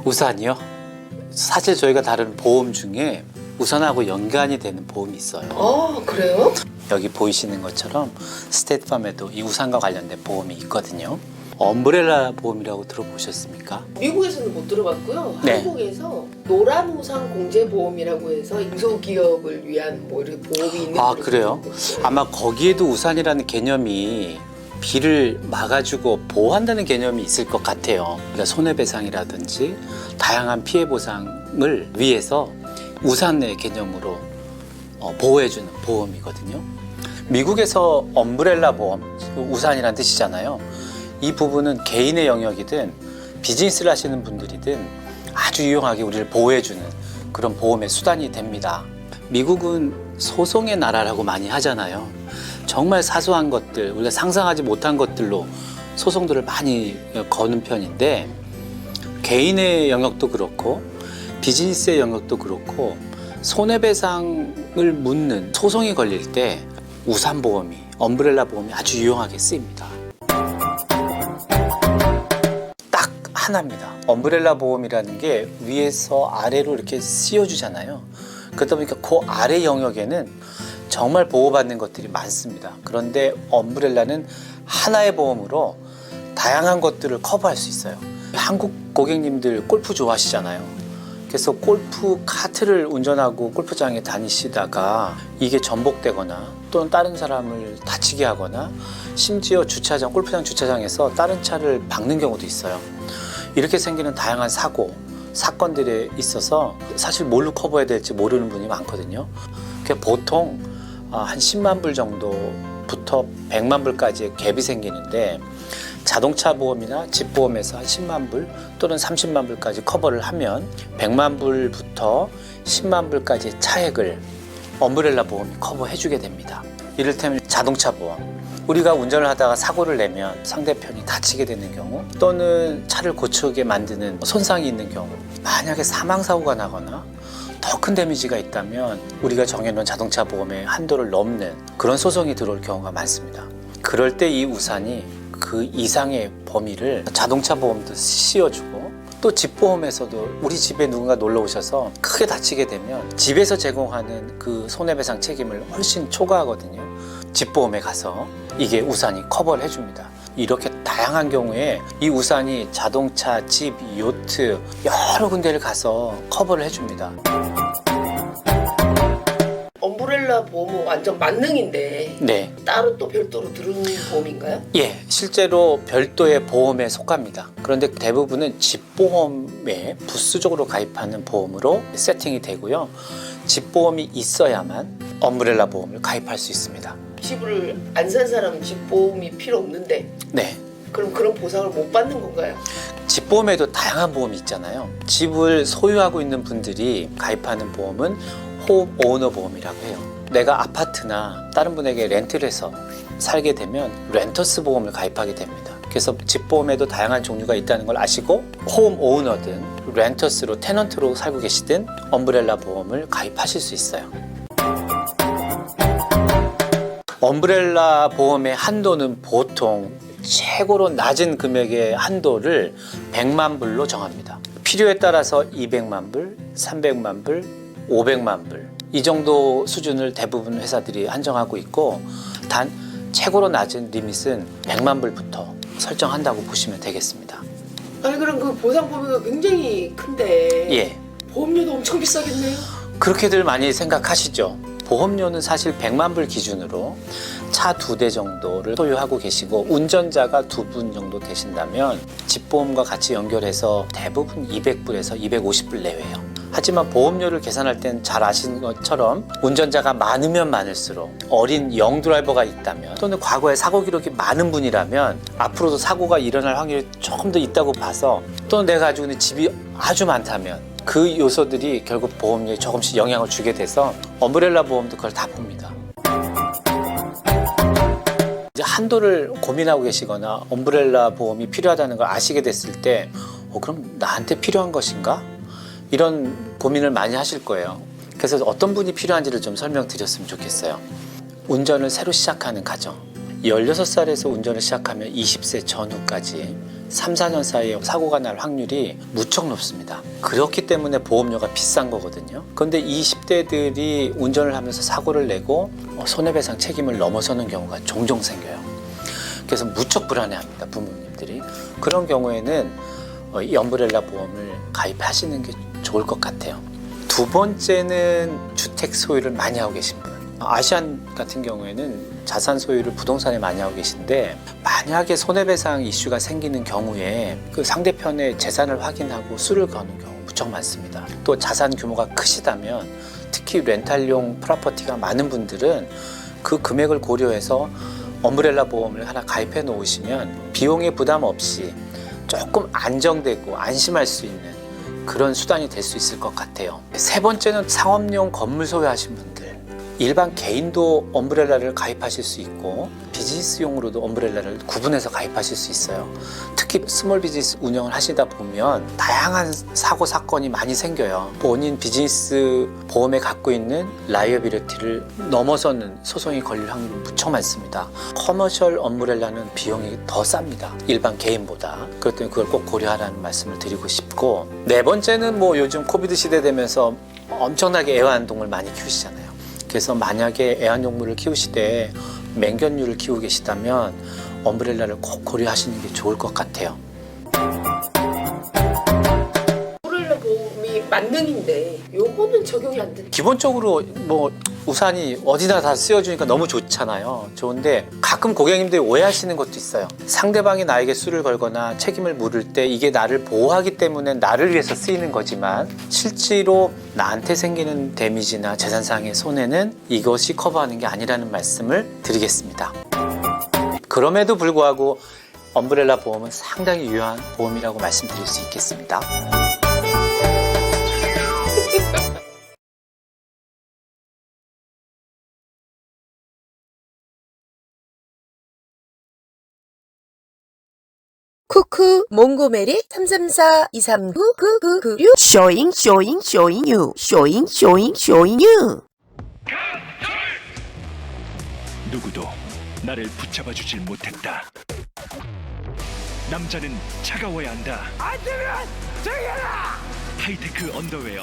우산이요? 사실 저희가 다른 보험 중에 우산하고 연관이 되는 보험이 있어요. 아, 그래요? 여기 보이시는 것처럼 스테이트팜에도 이 우산과 관련된 보험이 있거든요. 엄브렐라 보험이라고 들어보셨습니까? 미국에서는 못 들어봤고요. 네. 한국에서 노란 우산 공제 보험이라고 해서 중소기업을 위한 뭐 이렇게 보험이 있는 아, 그런 그래요? 보험이거든요. 아마 거기에도 우산이라는 개념이 비를 막아주고 보호한다는 개념이 있을 것 같아요. 그러니까 손해배상이라든지 다양한 피해 보상을 위해서 우산의 개념으로 보호해주는 보험이거든요. 미국에서 엄브렐라 보험, 우산이라는 뜻이잖아요. 이 부분은 개인의 영역이든 비즈니스를 하시는 분들이든 아주 유용하게 우리를 보호해주는 그런 보험의 수단이 됩니다. 미국은 소송의 나라라고 많이 하잖아요. 정말 사소한 것들, 우리가 상상하지 못한 것들로 소송들을 많이 거는 편인데, 개인의 영역도 그렇고 비즈니스의 영역도 그렇고 손해배상을 묻는 소송이 걸릴 때 우산보험이, 엄브렐라 보험이 아주 유용하게 쓰입니다. 딱 하나입니다. 엄브렐라 보험이라는 게 위에서 아래로 이렇게 씌워주잖아요. 그러다 보니까 그 아래 영역에는 정말 보호받는 것들이 많습니다. 그런데 엄브렐라는 하나의 보험으로 다양한 것들을 커버할 수 있어요. 한국 고객님들 골프 좋아하시잖아요. 그래서 골프 카트를 운전하고 골프장에 다니시다가 이게 전복되거나 또는 다른 사람을 다치게 하거나 심지어 주차장, 골프장 주차장에서 다른 차를 박는 경우도 있어요. 이렇게 생기는 다양한 사고, 사건들에 있어서 사실 뭘로 커버해야 될지 모르는 분이 많거든요. 보통 한 10만 불 정도부터 100만 불까지의 갭이 생기는데, 자동차 보험이나 집 보험에서 한 10만 불 또는 30만 불까지 커버를 하면 100만 불부터 10만 불까지의 차액을 엄브렐라 보험이 커버해주게 됩니다. 이를테면 자동차 보험, 우리가 운전을 하다가 사고를 내면 상대편이 다치게 되는 경우, 또는 차를 고치게 만드는 손상이 있는 경우, 만약에 사망사고가 나거나 더 큰 데미지가 있다면 우리가 정해놓은 자동차 보험의 한도를 넘는 그런 소송이 들어올 경우가 많습니다. 그럴 때 이 우산이 그 이상의 범위를 자동차 보험도 씌워주고, 또 집보험에서도 우리 집에 누군가 놀러 오셔서 크게 다치게 되면 집에서 제공하는 그 손해배상 책임을 훨씬 초과하거든요. 집보험에 가서 이게 우산이 커버를 해줍니다. 이렇게 다양한 경우에 이 우산이 자동차, 집, 요트 여러 군데를 가서 커버를 해줍니다. 엄브렐라 보험은 완전 만능인데 네. 따로 또 별도로 들은 보험인가요? 예, 실제로 별도의 보험에 속합니다. 그런데 대부분은 집보험에 부수적으로 가입하는 보험으로 세팅이 되고요. 집보험이 있어야만 엄브렐라 보험을 가입할 수 있습니다. 집을 안 산 사람은 집 보험이 필요 없는데, 네. 그럼 그런 보상을 못 받는 건가요? 집보험에도 다양한 보험이 있잖아요. 집을 소유하고 있는 분들이 가입하는 보험은 홈 오너 보험이라고 해요. 내가 아파트나 다른 분에게 렌트를 해서 살게 되면 렌터스 보험을 가입하게 됩니다. 그래서 집보험에도 다양한 종류가 있다는 걸 아시고, 홈 오너든 렌터스로 테넌트로 살고 계시든 엄브렐라 보험을 가입하실 수 있어요. 엄브렐라 보험의 한도는 보통 최고로 낮은 금액의 한도를 100만 불로 정합니다. 필요에 따라서 200만 불, 300만 불, 500만 불, 이 정도 수준을 대부분 회사들이 한정하고 있고, 단 최고로 낮은 리밋은 100만 불부터 설정한다고 보시면 되겠습니다. 아니, 그럼 그 보상 범위가 굉장히 큰데 예, 보험료도 엄청 비싸겠네요? 그렇게들 많이 생각하시죠. 보험료는 사실 100만 불 기준으로 차 2대 정도를 소유하고 계시고 운전자가 2분 정도 되신다면 집보험과 같이 연결해서 대부분 200불에서 250불 내외예요. 하지만 보험료를 계산할 땐 잘 아시는 것처럼 운전자가 많으면 많을수록, 어린 영 드라이버가 있다면 또는 과거에 사고 기록이 많은 분이라면 앞으로도 사고가 일어날 확률이 조금 더 있다고 봐서, 또는 내가 가지고 있는 집이 아주 많다면 그 요소들이 결국 보험료에 조금씩 영향을 주게 돼서 엄브렐라 보험도 그걸 다 봅니다. 이제 한도를 고민하고 계시거나 엄브렐라 보험이 필요하다는 걸 아시게 됐을 때 그럼 나한테 필요한 것인가? 이런 고민을 많이 하실 거예요. 그래서 어떤 분이 필요한지를 좀 설명드렸으면 좋겠어요. 운전을 새로 시작하는 가정, 16살에서 운전을 시작하면 20세 전후까지 3, 4년 사이에 사고가 날 확률이 무척 높습니다. 그렇기 때문에 보험료가 비싼 거거든요. 그런데 20대들이 운전을 하면서 사고를 내고 손해배상 책임을 넘어서는 경우가 종종 생겨요. 그래서 무척 불안해합니다, 부모님들이. 그런 경우에는 이 엄브렐라 보험을 가입하시는 게 좋을 것 같아요. 두 번째는 주택 소유를 많이 하고 계신 분. 아시안 같은 경우에는 자산 소유를 부동산에 많이 하고 계신데, 만약에 손해배상 이슈가 생기는 경우에 그 상대편의 재산을 확인하고 수를 거는 경우 무척 많습니다. 또 자산 규모가 크시다면, 특히 렌탈용 프로퍼티가 많은 분들은 그 금액을 고려해서 엄브렐라 보험을 하나 가입해 놓으시면 비용의 부담 없이 조금 안정되고 안심할 수 있는 그런 수단이 될 수 있을 것 같아요. 세 번째는 상업용 건물 소유하신 분들, 일반 개인도 엄브렐라를 가입하실 수 있고 비즈니스용으로도 엄브렐라를 구분해서 가입하실 수 있어요. 특히 스몰 비즈니스 운영을 하시다 보면 다양한 사고 사건이 많이 생겨요. 본인 비즈니스 보험에 갖고 있는 라이어빌리티를 넘어서는 소송이 걸릴 확률이 무척 많습니다. 커머셜 엄브렐라는 비용이 더 쌉니다, 일반 개인보다. 그렇기 때문에 그걸 꼭 고려하라는 말씀을 드리고 싶고, 네 번째는 요즘 코비드 시대 되면서 엄청나게 애완동물 많이 키우시잖아요. 그래서 만약에 애완동물을 키우시되 맹견류를 키우고 계시다면 엄브렐라를 꼭 고려하시는 게 좋을 것 같아요. 엄브렐라 보험이 만능인데 요거는 적용이 안 된다. 기본적으로 우산이 어디나 다 쓰여주니까 너무 좋잖아요. 좋은데 가끔 고객님들이 오해하시는 것도 있어요. 상대방이 나에게 수를 걸거나 책임을 물을 때 이게 나를 보호하기 때문에 나를 위해서 쓰이는 거지만, 실제로 나한테 생기는 데미지나 재산상의 손해는 이것이 커버하는 게 아니라는 말씀을 드리겠습니다. 그럼에도 불구하고 엄브렐라 보험은 상당히 유효한 보험이라고 말씀드릴 수 있겠습니다. 쿠쿠 몽고메리 334-239-9996 쇼잉 쇼잉 쇼잉유 쇼잉 쇼잉 쇼잉유. 누구도 나를 붙잡아 주질 못했다. 남자는 차가워야 한다. 안 되면 죽여라! 하이테크 언더웨어